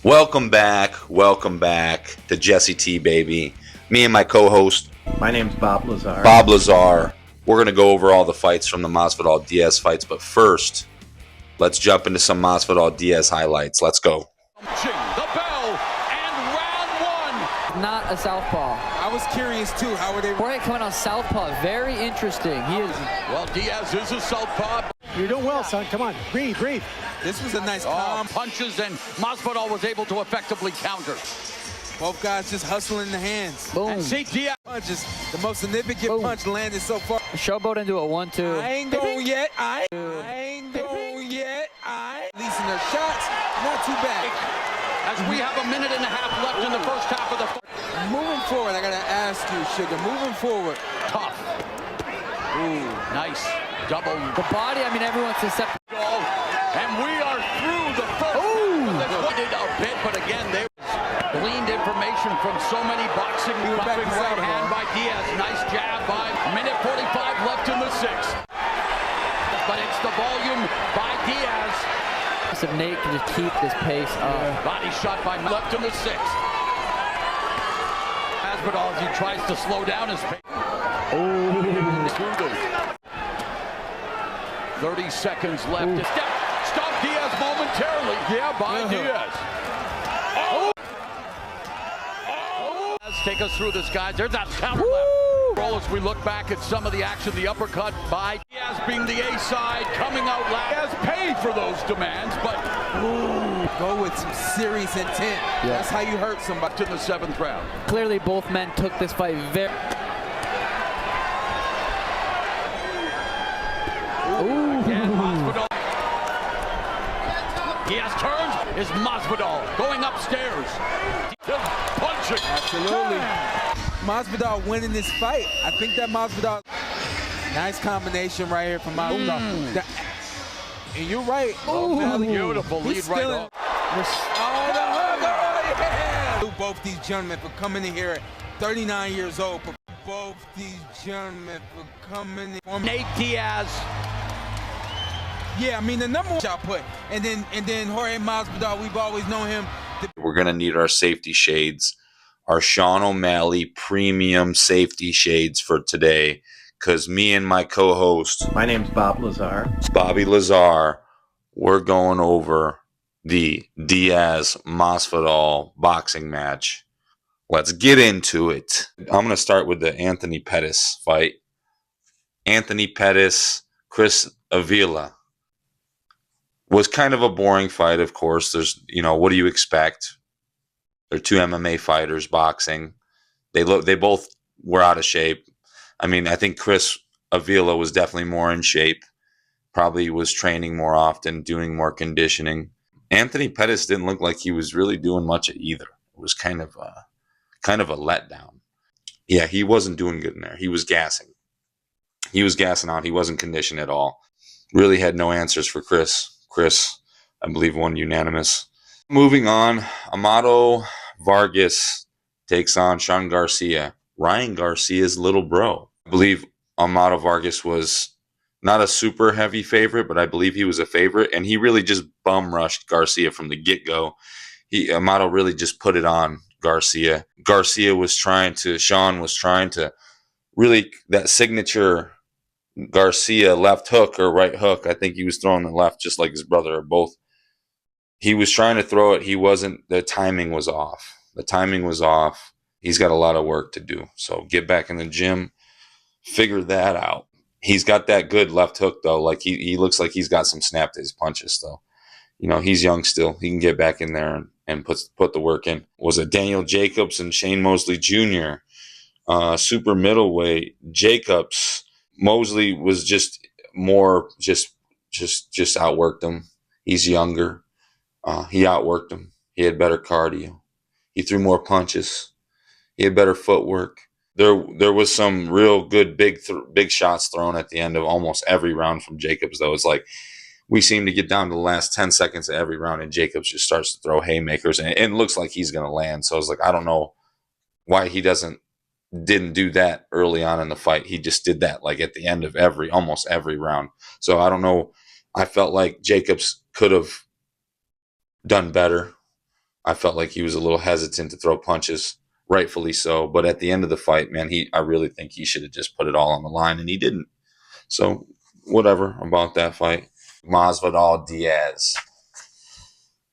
Welcome back to Jesse T, baby. Me and my co-host, my name's Bob Lazar. Bob Lazar. We're going to go over all the fights from the Masvidal Diaz fights, but first, let's jump into some Masvidal Diaz highlights. Let's go. The bell and round one. Not a southpaw. I was curious too. How were they? Jorge coming on southpaw. Very interesting. He is. Well, Diaz is a southpaw. You're doing well, son. Come on, breathe. This was a nice calm. Punches, and Masvidal was able to effectively counter. Both guys just hustling the hands. Boom. And see Diaz. Punches. The most significant punch landed so far. Showboat into a 1-2. I ain't going yet. I ain't going yet. Releasing their shots. Not too bad. As we have a minute and a half left in the first half of the fight. Moving forward, I gotta ask you, Sugar. Moving forward. Tough. Ooh, nice. Double. The body, I mean, everyone's susceptible. And we are through the first half. They did a bit, but again, they gleaned information from so many boxing. Dropping right hand by Diaz. Nice jab by minute 45 left in the sixth. But it's the volume by Diaz. If Nate can just keep this pace up. Body shot by left in the sixth. Masvidal, as he tries to slow down his pace. 30 seconds left. Stop Diaz momentarily. Yeah, by Diaz. Let's take us through this, guys. There's that counter left. Roll as we look back at some of the action. The uppercut by Diaz being the A side, coming out loud. Diaz paid for those demands, but Go with some serious intent. Yeah. That's how you hurt somebody. in the seventh round. Clearly, both men took this fight very. Again, Masvidal. Diaz turns. Is Masvidal going upstairs? Punching. Absolutely. Masvidal winning this fight. I think that Masvidal. Nice combination right here from Masvidal. And you're right. Beautiful lead right off. Oh, the hugger. Yeah. Both these gentlemen for coming in here at 39 years old. Both these gentlemen for coming in. Nate Diaz. Yeah, I mean the number one shot put, and then Jorge Masvidal. We've always known him. We're going to need our safety shades, our Sean O'Malley premium safety shades for today, because me and my co-host, My name's Bob Lazar. Bobby Lazar, we're going over the Diaz-Masvidal boxing match. Let's get into it. I'm going to start with the Anthony Pettis fight. Anthony Pettis, Chris Avila. Was kind of a boring fight, of course. There's, what do you expect? They're two MMA fighters boxing. They both were out of shape. I mean, I think Chris Avila was definitely more in shape. Probably was training more often, doing more conditioning. Anthony Pettis didn't look like he was really doing much of either. It was kind of a letdown. Yeah, he wasn't doing good in there. He was gassing. He was gassing out. He wasn't conditioned at all. Really had no answers for Chris. Chris, I believe, won unanimous. Moving on, Amado Vargas takes on Sean Garcia, Ryan Garcia's little bro. I believe Amado Vargas was not a super heavy favorite, but I believe he was a favorite, and he really just bum rushed Garcia from the get-go. Amado really just put it on Garcia. Sean was trying to really, that signature Garcia left hook or right hook. I think he was throwing the left just like his brother, or both. He was trying to throw it. The timing was off. He's got a lot of work to do. So get back in the gym, figure that out. He's got that good left hook though. Like he looks like he's got some snap to his punches though. He's young still. He can get back in there and put the work in. Was it Daniel Jacobs and Shane Mosley Jr. Super middleweight Jacobs. Mosley was just outworked him. He's younger. He outworked him. He had better cardio. He threw more punches. He had better footwork. There was some real good big shots thrown at the end of almost every round from Jacobs, though. It's like we seem to get down to the last 10 seconds of every round, and Jacobs just starts to throw haymakers, and it looks like he's going to land. So I was like, I don't know why he didn't do that early on in the fight. He just did that like at the end of almost every round. So I don't know. I felt like Jacobs could have done better. I felt like he was a little hesitant to throw punches, rightfully so. But at the end of the fight, man, I really think he should have just put it all on the line, and he didn't. So whatever about that fight. Masvidal Diaz.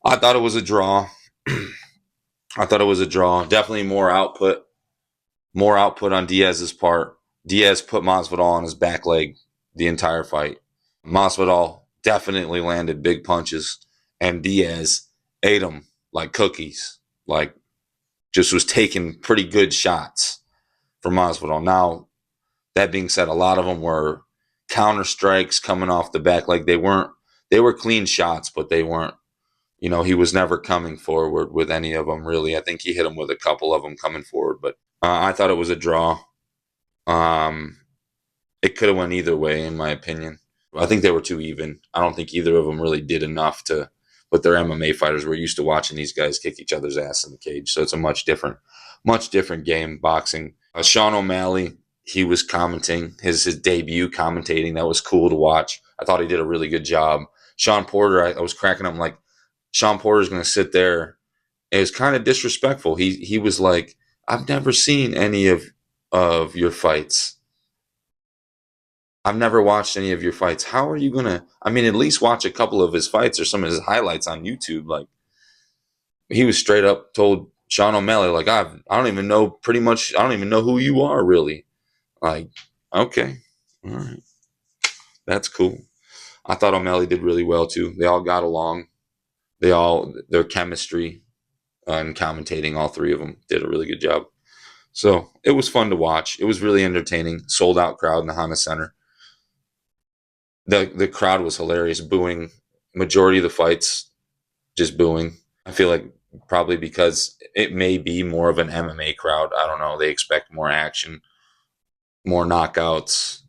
I thought it was a draw. I thought it was a draw. Definitely more output on Diaz's part. Diaz put Masvidal on his back leg the entire fight. Masvidal definitely landed big punches, and Diaz ate them like cookies. Like, just was taking pretty good shots from Masvidal. Now, that being said, a lot of them were counter strikes coming off the back. Like, they were clean shots, but they weren't, he was never coming forward with any of them, really. I think he hit him with a couple of them coming forward, but I thought it was a draw. It could have went either way, in my opinion. I think they were too even. I don't think either of them really did enough to, but they're MMA fighters. We're used to watching these guys kick each other's ass in the cage, so it's a much different game, boxing. Sean O'Malley, he was commenting, his debut commentating. That was cool to watch. I thought he did a really good job. Sean Porter, I was cracking up. I'm like, Sean Porter's going to sit there. It was kind of disrespectful. He was like, I've never seen any of your fights. I've never watched any of your fights. How are you going to, at least watch a couple of his fights or some of his highlights on YouTube. Like, he was straight up told Sean O'Malley, like, I don't even know who you are, really. Like, okay, all right. That's cool. I thought O'Malley did really well, too. They all got along. Their chemistry and commentating, all three of them did a really good job. So it was fun to watch. It was really entertaining. Sold out crowd in the Honda Center. The crowd was hilarious, booing. Majority of the fights, just booing. I feel like probably because it may be more of an MMA crowd. I don't know. They expect more action, more knockouts.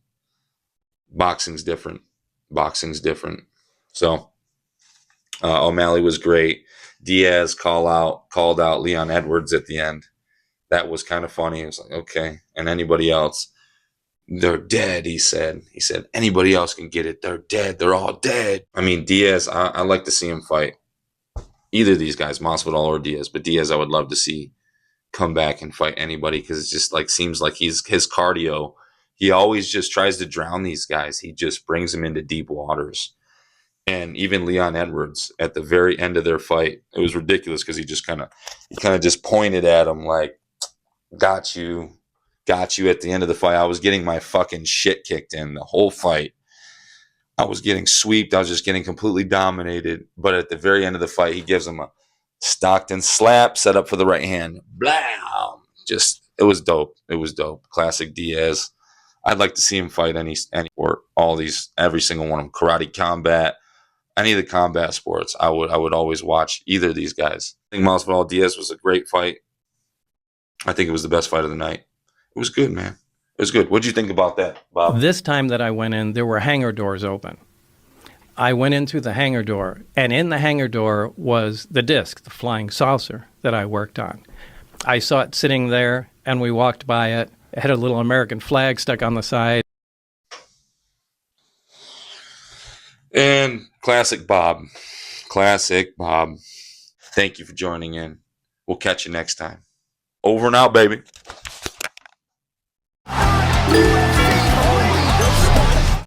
Boxing's different. So O'Malley was great. Diaz called out Leon Edwards at the end. That was kind of funny. It was like, okay. And anybody else, they're dead, he said. He said, anybody else can get it. They're dead. They're all dead. Diaz, I like to see him fight. Either of these guys, Masvidal or Diaz. But Diaz, I would love to see come back and fight anybody, because it just seems like his cardio, he always just tries to drown these guys. He just brings them into deep waters. And even Leon Edwards at the very end of their fight, it was ridiculous, because he kind of just pointed at him like, got you at the end of the fight. I was getting my fucking shit kicked in the whole fight. I was getting sweeped. I was just getting completely dominated. But at the very end of the fight, he gives him a Stockton slap, set up for the right hand. Blam! It was dope. Classic Diaz. I'd like to see him fight any or all these, every single one of them. Karate, combat, any of the combat sports. I would always watch either of these guys. I think Masvidal Diaz was a great fight. I think it was the best fight of the night. It was good, man. It was good. What'd you think about that, Bob? This time that I went in, there were hangar doors open. I went into the hangar door, and in the hangar door was the disc, the flying saucer that I worked on. I saw it sitting there, and we walked by it. It had a little American flag stuck on the side. And classic Bob. Thank you for joining in. We'll catch you next time. Over and out, baby.